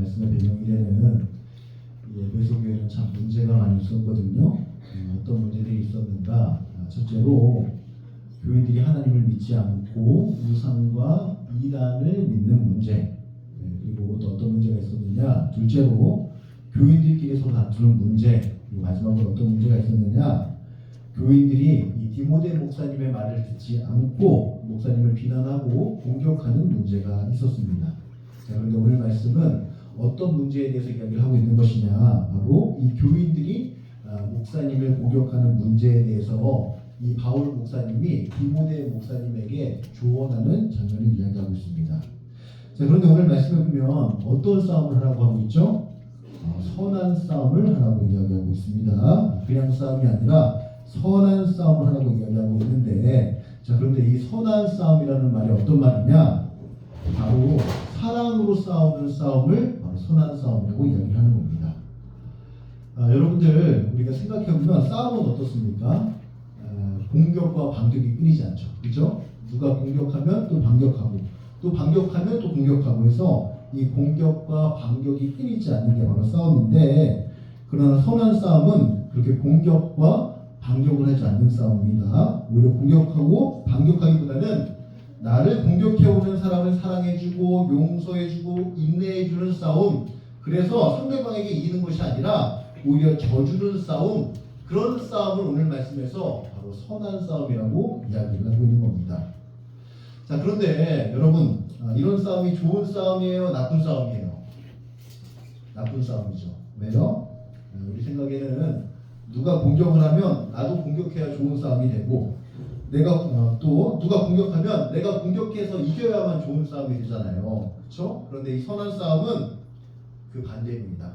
말씀의 배경이 되는 에베소 교회는 참 문제가 많이 있었거든요. 어떤 문제들이 있었는가? 첫째로 교인들이 하나님을 믿지 않고 우상과 이단을 믿는 문제. 그리고 또 어떤 문제가 있었느냐? 둘째로 교인들끼리 서로 다투는 문제. 그리고 마지막으로 어떤 문제가 있었느냐? 교인들이 이 디모데 목사님의 말을 듣지 않고 목사님을 비난하고 공격하는 문제가 있었습니다. 자, 그런데 오늘 말씀은 어떤 문제에 대해서 이야기를 하고 있는 것이냐? 바로 이 교인들이 목사님을 공격하는 문제에 대해서 이 바울 목사님이 디모데 목사님에게 조언하는 장면을 이야기하고 있습니다. 자, 그런데 오늘 말씀을 보면 어떤 싸움을 하라고 하고 있죠? 선한 싸움을 하라고 이야기하고 있습니다. 그냥 싸움이 아니라 선한 싸움을 하라고 이야기하고 있는데, 자, 그런데 이 선한 싸움이라는 말이 어떤 말이냐? 바로 사랑으로 싸우는 싸움을 바로 선한 싸움이라고 이야기하는 겁니다. 여러분들 우리가 생각해보면 싸움은 어떻습니까? 공격과 반격이 끊이지 않죠. 그렇죠? 누가 공격하면 또 반격하고 또 반격하면 또 공격하고 해서 이 공격과 반격이 끊이지 않는 게 바로 싸움인데, 그러나 선한 싸움은 그렇게 공격과 반격을 하지 않는 싸움입니다. 오히려 공격하고 반격하기보다는 나를 공격해오는 사람을 사랑해주고 용서해주고 인내해주는 싸움, 그래서 상대방에게 이기는 것이 아니라 오히려 져주는 싸움, 그런 싸움을 오늘 말씀에서 바로 선한 싸움이라고 이야기를 하고 있는 겁니다. 자, 그런데 여러분, 이런 싸움이 좋은 싸움이에요? 나쁜 싸움이에요? 나쁜 싸움이죠. 왜요? 우리 생각에는 누가 공격을 하면 나도 공격해야 좋은 싸움이 되고, 내가 또 누가 공격하면 내가 공격해서 이겨야만 좋은 싸움이 되잖아요. 그렇죠? 그런데 이 선한 싸움은 그 반대입니다.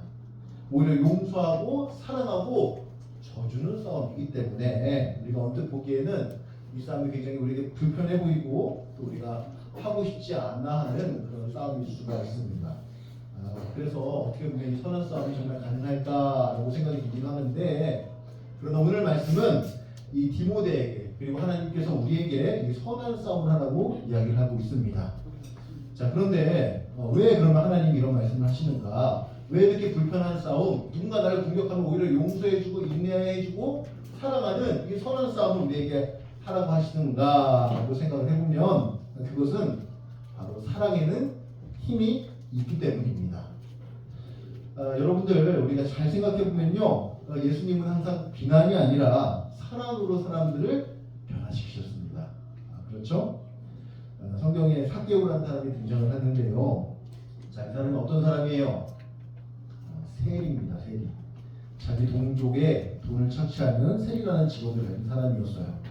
오히려 용서하고 사랑하고 져주는 싸움이기 때문에 우리가 언뜻 보기에는 이 싸움이 굉장히 우리에게 불편해 보이고 또 우리가 하고 싶지 않나 하는 그런 싸움일 수가 있습니다. 그래서 어떻게 보면 이 선한 싸움이 정말 가능할까라고 생각이 들긴 하는데, 그러나 오늘 말씀은 이 디모데에게 그리고 하나님께서 우리에게 이 선한 싸움을 하라고 이야기를 하고 있습니다. 자, 그런데 왜 그러면 하나님이 이런 말씀을 하시는가? 왜 이렇게 불편한 싸움, 누군가 나를 공격하면 오히려 용서해주고 인내해주고 사랑하는 이 선한 싸움을 우리에게 하라고 하시는가 라고 생각을 해보면, 그것은 바로 사랑에는 힘이 있기 때문입니다. 여러분들 우리가 잘 생각해보면요, 예수님은 항상 비난이 아니라 사랑으로 사람들을 변화시키셨습니다. 그렇죠? 성경에 삭개오라는 사람이 등장을 하는데요. 자, 이 사람은 어떤 사람이에요? 세리입니다. 세리. 자기 동족에 돈을 착취하는 세리라는 직업을 가진 사람이었어요.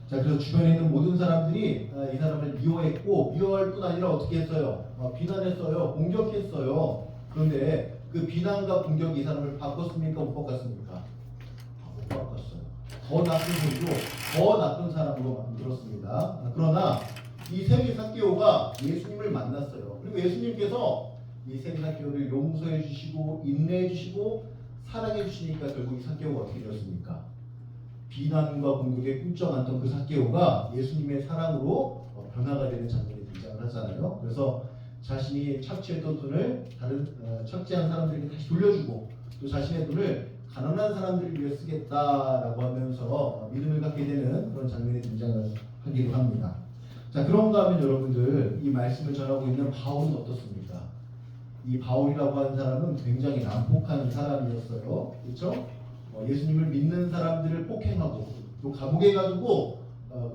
자, 그래서 주변에 있는 모든 사람들이 이 사람을 미워했고, 미워할 뿐 아니라 어떻게 했어요? 비난했어요. 공격했어요. 그런데 그 비난과 공격이 이 사람을 바꿨습니까? 못 바꿨습니까? 못 바꿨어요. 더 나쁜 분으로, 더 나쁜 사람으로 만들었습니다. 그러나 이 세리 삭개오가 예수님을 만났어요. 그리고 예수님께서 이 세리 삭개오를 용서해 주시고 인내해 주시고 사랑해 주시니까 결국 이 삭개오가 어떻게 되었습니까? 비난과 공격에 꿈쩍 않던 그 삭개오가 예수님의 사랑으로 변화가 되는 장면이 등장을 하잖아요. 그래서 자신이 착취했던 돈을 다른 착취한 사람들에게 다시 돌려주고, 또 자신의 돈을 가난한 사람들을 위해 쓰겠다라고 하면서 믿음을 갖게 되는 그런 장면이 등장을 하기도 합니다. 자, 그런가 하면 여러분들, 이 말씀을 전하고 있는 바울은 어떻습니까? 이 바울이라고 하는 사람은 굉장히 난폭한 사람이었어요. 그렇죠? 예수님을 믿는 사람들을 폭행하고 또 감옥에 가두고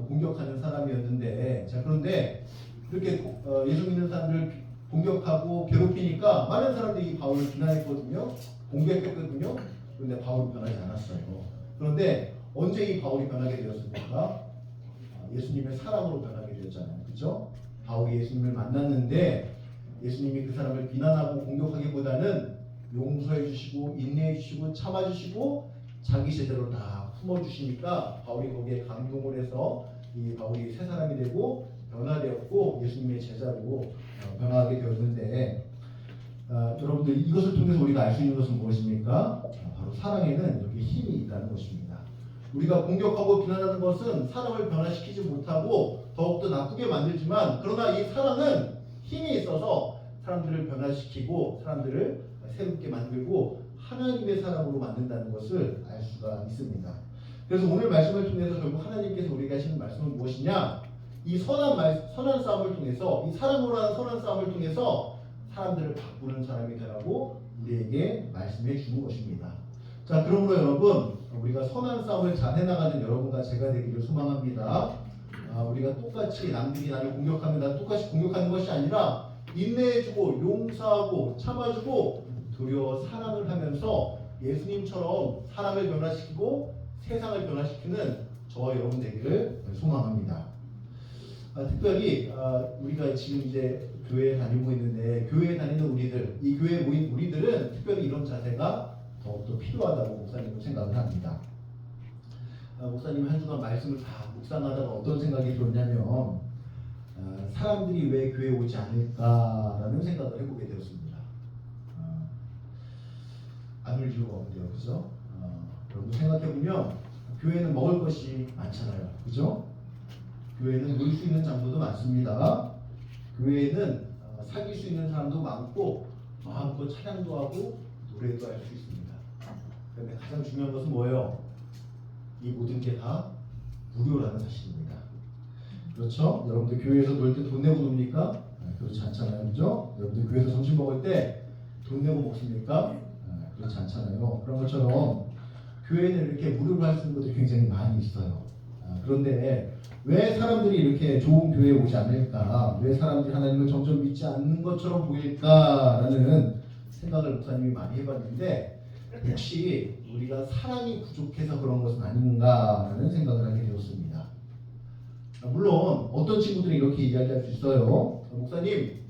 공격하는 사람이었는데, 자, 그런데 그렇게 예수 믿는 사람들을 공격하고 괴롭히니까 많은 사람들이 이 바울을 비난했거든요. 공격했거든요. 그런데 바울은 변하지 않았어요. 그런데 언제 이 바울이 변하게 되었습니까? 예수님의 사랑으로 변하게 되었잖아요. 그렇죠? 바울이 예수님을 만났는데 예수님이 그 사람을 비난하고 공격하기보다는 용서해 주시고 인내해 주시고 참아 주시고 자기 제대로 다 품어 주시니까 바울이 거기에 감동을 해서 이 바울이 새 사람이 되고 변화되었고 예수님의 제자로 변화하게 되었는데, 여러분들 이것을 통해서 우리가 알 수 있는 것은 무엇입니까? 바로 사랑에는 이렇게 힘이 있다는 것입니다. 우리가 공격하고 비난하는 것은 사람을 변화시키지 못하고 더욱더 나쁘게 만들지만, 그러나 이 사랑은 힘이 있어서 사람들을 변화시키고 사람들을 새롭게 만들고 하나님의 사람으로 만든다는 것을 알 수가 있습니다. 그래서 오늘 말씀을 통해서 결국 하나님께서 우리에게 하시는 말씀은 무엇이냐? 이 선한 싸움을 통해서, 이 사랑으로 하는 선한 싸움을 통해서 사람들을 바꾸는 사람이 되라고 우리에게 말씀해 주는 것입니다. 자, 그러므로 여러분, 우리가 선한 싸움을 잘 해나가는 여러분과 제가 되기를 소망합니다. 우리가 똑같이 남들이 나를 공격하면 나 똑같이 공격하는 것이 아니라 인내해주고 용서하고 참아주고 도리어 사랑을 하면서 예수님처럼 사람을 변화시키고 세상을 변화시키는 저와 여러분 되기를 소망합니다. 특별히 우리가 지금 이제 교회에 다니고 있는데 교회에 다니는 우리들, 이 교회에 모인 우리들은 특별히 이런 자세가 더욱더 필요하다고 목사님은 생각을 합니다. 목사님 한 주간 말씀을 다 묵상하다가 어떤 생각이 들었냐면 사람들이 왜 교회에 오지 않을까라는 생각을 해보게 되었습니다. 안 올 이유가 없는데요, 그죠? 여러분 생각해보면 교회는 먹을 것이 많잖아요, 그죠? 교회는 놀 수 있는 장소도 많습니다. 교회에는 사귈 수 있는 사람도 많고 마음껏 찬양도 하고 노래도 할 수 있습니다. 그런데 가장 중요한 것은 뭐예요? 이 모든 게 다 무료라는 사실입니다. 그렇죠? 여러분들 교회에서 놀 때 돈 내고 놉니까? 그렇지 않잖아요, 그죠? 여러분들 교회에서 점심 먹을 때 돈 내고 먹습니까? 그렇지 않잖아요. 그런 것처럼 교회는 이렇게 무료로 할 수 있는 것들이 굉장히 많이 있어요. 그런데 왜 사람들이 이렇게 좋은 교회에 오지 않을까? 왜 사람들이 하나님을 점점 믿지 않는 것처럼 보일까라는 생각을 목사님이 많이 해봤는데 혹시 우리가 사랑이 부족해서 그런 것은 아닌가라는 생각을 하게 되었습니다. 물론 어떤 친구들이 이렇게 이야기할 수 있어요. 목사님,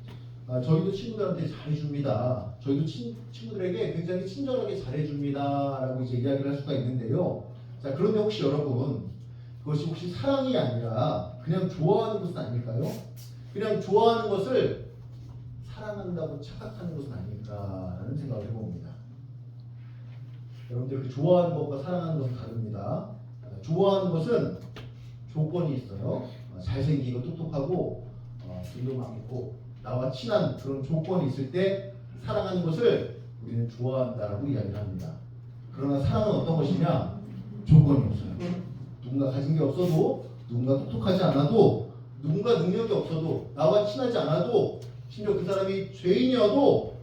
저희도 친구들한테 잘해줍니다. 저희도 친구들에게 굉장히 친절하게 잘해줍니다 라고 이제 이야기를 할 수가 있는데요. 자, 그런데 혹시 여러분, 그것이 혹시 사랑이 아니라 그냥 좋아하는 것은 아닐까요? 그냥 좋아하는 것을 사랑한다고 착각하는 것은 아닐까라는 생각을 해봅니다. 여러분들 그 좋아하는 것과 사랑하는 것은 다릅니다. 좋아하는 것은 조건이 있어요. 잘생기고 똑똑하고 돈도 많고 나와 친한 그런 조건이 있을 때 사랑하는 것을 우리는 좋아한다라고 이야기를 합니다. 그러나 사랑은 어떤 것이냐? 조건이 없어요. 누군가 가진 게 없어도, 누군가 똑똑하지 않아도, 누군가 능력이 없어도, 나와 친하지 않아도, 심지어 그 사람이 죄인이어도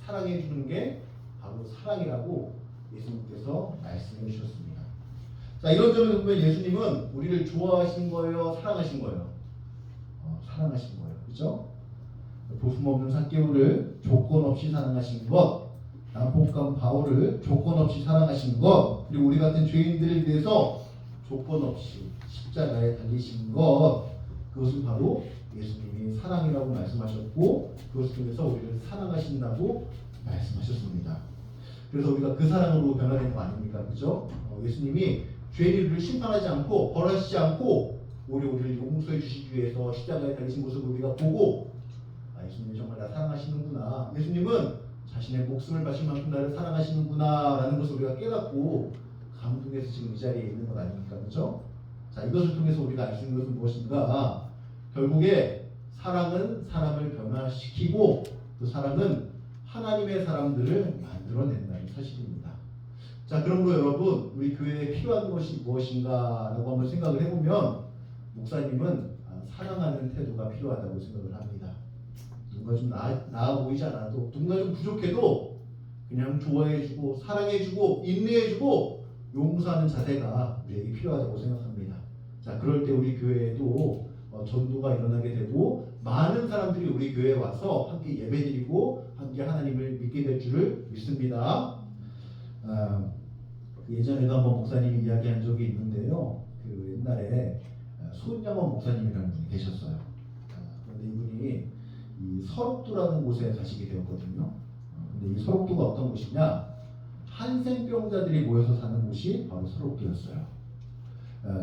사랑해 주는 게 바로 사랑이라고 예수님께서 말씀해 주셨습니다. 자, 이런 점에서 보면 예수님은 우리를 좋아하신 거예요? 사랑하신 거예요? 사랑하신 거예요. 그렇죠? 볼품없는 삭개오를 조건 없이 사랑하신 것, 남복감 바울을 조건 없이 사랑하신 것, 그리고 우리 같은 죄인들을 위해서 조건 없이 십자가에 달리신 것, 그것은 바로 예수님이 사랑이라고 말씀하셨고 그것을 통해서 우리를 사랑하신다고 말씀하셨습니다. 그래서 우리가 그 사랑으로 변화된 거 아닙니까? 그죠? 예수님이 죄인을 심판하지 않고 벌하시지 않고 오히려 우리를 용서해 주시기 위해서 십자가에 달리신 모습을 우리가 보고 예수님이 정말 나 사랑하시는구나, 예수님은 자신의 목숨을 바친 만큼 나를 사랑하시는구나 라는 것을 우리가 깨닫고 감동해서 지금 이 자리에 있는 것 아닙니까? 그죠? 자, 이것을 통해서 우리가 알 수 있는 것은 무엇인가? 결국에 사랑은 사람을 변화시키고 그 사랑은 하나님의 사람들을 만들어낸다는 사실입니다. 자, 그러므로 여러분, 우리 교회에 필요한 것이 무엇인가 라고 한번 생각을 해보면 목사님은 사랑하는 태도가 필요하다고 생각을 합니다. 누군가 좀 나아 보이지 않아도, 누군가 좀 부족해도 그냥 좋아해주고 사랑해주고 인내해주고 용서하는 자세가 우리에게 필요하다고 생각합니다. 자, 그럴 때 우리 교회에도 전도가 일어나게 되고 많은 사람들이 우리 교회에 와서 함께 예배드리고 함께 하나님을 믿게 될 줄을 믿습니다. 예전에도 한번 목사님이 이야기한 적이 있는데요. 그 옛날에 손양원 목사님이라는 분이 계셨어요. 그런데 이분이 이 설옥도라는 곳에 가시게 되었거든요. 근데 이 설옥도가 어떤 곳이냐? 한센병자들이 모여서 사는 곳이 바로 설옥도였어요.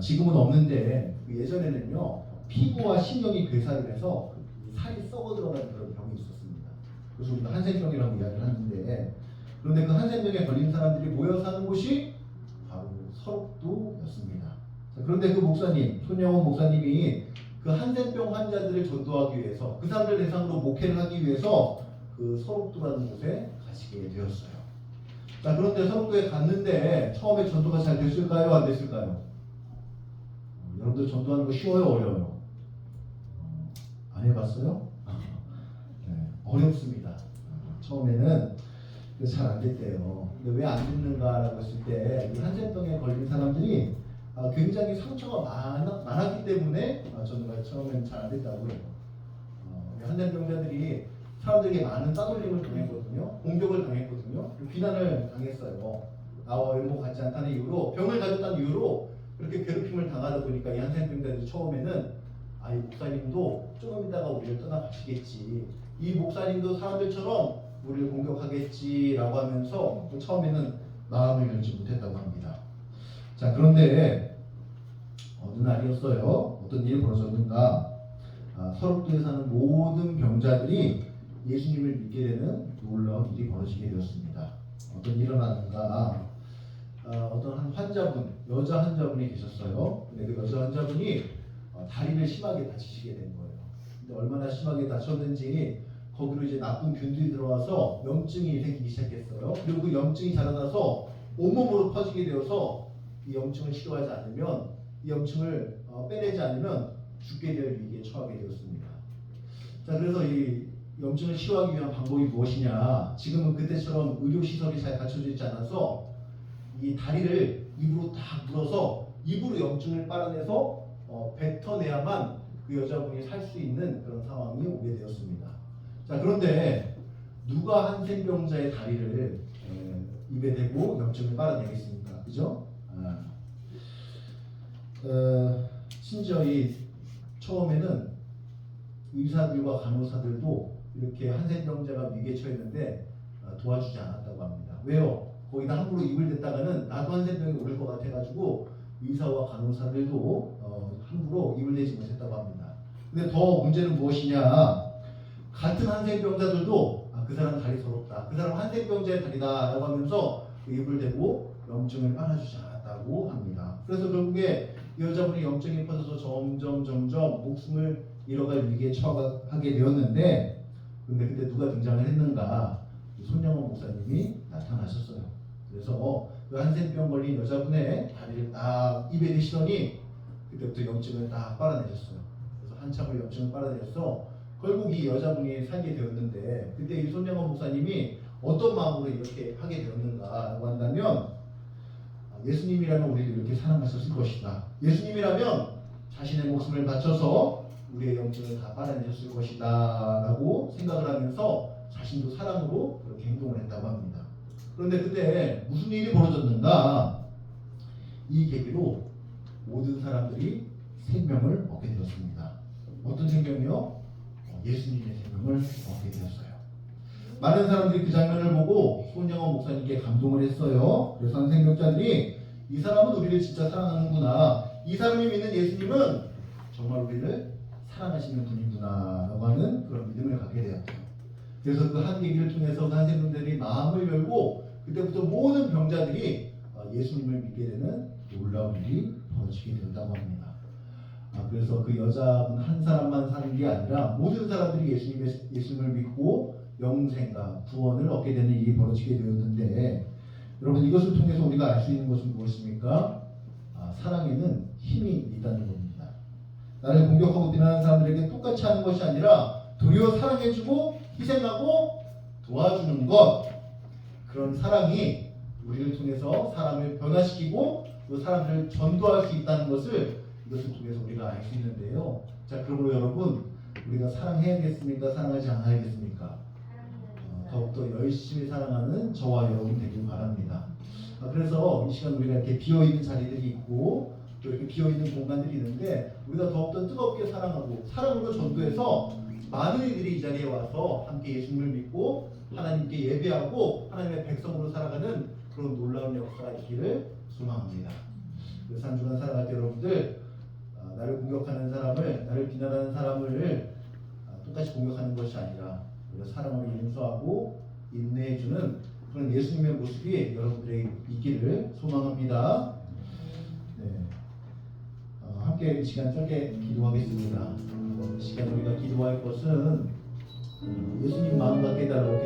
지금은 없는데 예전에는요, 피부와 신경이 괴사를 해서 살이 썩어 들어가는 그런 병이 있었습니다. 그래서 우리가 한센병이라고 이야기를 하는데, 그런데 그 한센병에 걸린 사람들이 모여 사는 곳이 바로 설옥도였습니다. 그런데 그 목사님, 손영원 목사님이 그 한센병 환자들을 전도하기 위해서, 그 사람들 대상으로 목회를 하기 위해서 그 서록도라는 곳에 가시게 되었어요. 자, 그런데 서록도에 갔는데 처음에 전도가 잘 됐을까요? 안 됐을까요? 여러분들 전도하는 거 쉬워요? 어려워요? 안 해봤어요? 네, 어렵습니다. 처음에는 잘 안 됐대요. 근데 왜 안 됐는가라고 했을 때 이 한센병에 걸린 사람들이 굉장히 상처가 많았기 때문에 전도가 처음에는 잘 안 됐다고 해요. 한센병자들이 사람들에게 많은 따돌림을 당했거든요. 공격을 당했거든요. 비난을 당했어요. 나와 외모 같지 않다는 이유로, 병을 가졌다는 이유로 그렇게 괴롭힘을 당하다 보니까 이 한센병자들이 처음에는 이 목사님도 조금 있다가 우리를 떠나가시겠지, 이 목사님도 사람들처럼 우리를 공격하겠지라고 하면서 처음에는 마음을 열지 못했다고 합니다. 자, 그런데 어느 날이었어요. 어떤 일이 벌어졌는가? 서록도에 사는 모든 병자들이 예수님을 믿게 되는 놀라운 일이 벌어지게 되었습니다. 어떤 일이 일어났는가? 어떤 한 환자분, 여자 환자분이 계셨어요. 근데 그 여자 환자분이 다리를 심하게 다치시게 된 거예요. 근데 얼마나 심하게 다쳤는지 거기로 이제 나쁜 균들이 들어와서 염증이 생기기 시작했어요. 그리고 그 염증이 자라나서 온몸으로 퍼지게 되어서 이 염증을 치료하지 않으면, 이 염증을 빼내지 않으면 죽게 될 위기에 처하게 되었습니다. 자, 그래서 이 염증을 치료하기 위한 방법이 무엇이냐? 지금은 그때처럼 의료시설이 잘 갖춰져 있지 않아서 이 다리를 입으로 딱 물어서 입으로 염증을 빨아내서 뱉어내야만 그 여자분이 살 수 있는 그런 상황이 오게 되었습니다. 자, 그런데 누가 한센병자의 다리를 입에 대고 염증을 빨아내겠습니까? 그죠? 심지어 이 처음에는 의사들과 간호사들도 이렇게 한센병자가 위기에 처했는데 도와주지 않았다고 합니다. 왜요? 거기다 함부로 입을 댔다가는 나도 한센병이 오를 것 같아가지고 의사와 간호사들도 함부로 입을 대지 못했다고 합니다. 근데 더 문제는 무엇이냐? 같은 한센병자들도 그 사람 다리 서럽다, 그 사람 한센병자의 다리다 라고 하면서 입을 대고 염증을 빨아주지 않았다고 합니다. 그래서 결국에 이 여자분이 염증이 퍼져서 점점 목숨을 잃어갈 위기에 처하게 되었는데, 근데 그때 누가 등장을 했는가? 손영원 목사님이 나타나셨어요. 그래서 그 한센병 걸린 여자분의 다리를 딱 입에 대시더니 그때부터 염증을 딱 빨아내셨어요. 그래서 한참을 염증을 빨아내서 결국 이 여자분이 살게 되었는데, 그때 이 손영원 목사님이 어떤 마음으로 이렇게 하게 되었는가라고 한다면, 예수님이라면 우리를 이렇게 사랑하셨을 것이다. 예수님이라면 자신의 목숨을 바쳐서 우리의 염증을 다 빨아내셨을 것이다 라고 생각을 하면서 자신도 사랑으로 그렇게 행동을 했다고 합니다. 그런데 그때 무슨 일이 벌어졌는가? 이 계기로 모든 사람들이 생명을 얻게 되었습니다. 어떤 생명이요? 예수님의 생명을 얻게 되었어요. 많은 사람들이 그 장면을 보고 손영원 목사님께 감동을 했어요. 그래서 한센병자들이 이 사람은 우리를 진짜 사랑하는구나, 이 사람이 믿는 예수님은 정말 우리를 사랑하시는 분이구나 라고 하는 그런 믿음을 갖게 되었죠. 그래서 그 한 얘기를 통해서 한센병자들이 마음을 열고 그때부터 모든 병자들이 예수님을 믿게 되는 놀라운 일이 벌어지게 된다고 합니다. 그래서 그 여자분 한 사람만 사는 게 아니라 모든 사람들이 예수님을 믿고 영생과 구원을 얻게 되는 일이 벌어지게 되었는데, 여러분 이것을 통해서 우리가 알 수 있는 것은 무엇입니까? 사랑에는 힘이 있다는 겁니다. 나를 공격하고 비난하는 사람들에게 똑같이 하는 것이 아니라 도리어 사랑해주고 희생하고 도와주는 것, 그런 사랑이 우리를 통해서 사람을 변화시키고 또 사람들을 전도할 수 있다는 것을 이것을 통해서 우리가 알 수 있는데요. 자, 그러므로 여러분, 우리가 사랑해야겠습니까? 사랑하지 않아야겠습니까? 더욱더 열심히 사랑하는 저와 여러분 되길 바랍니다. 그래서 이 시간 우리가 이렇게 비어있는 자리들이 있고 또 이렇게 비어있는 공간들이 있는데, 우리가 더욱더 뜨겁게 사랑하고 사랑으로 전도해서 많은 이들이 이 자리에 와서 함께 예수님을 믿고 하나님께 예배하고 하나님의 백성으로 살아가는 그런 놀라운 역사가 있기를 소망합니다. 그래서 한 주간 살아갈 때 여러분들, 나를 공격하는 사람을, 나를 비난하는 사람을 똑같이 공격하는 것이 아니라 우리가 사랑으로 용서하고 인내해주는 그런 예수님의 모습이 여러분들에게 있기를 소망합니다. 네. 함께 이 시간 짧게 기도하겠습니다. 이 시간 우리가 기도할 것은 예수님 마음 갖게 해달라고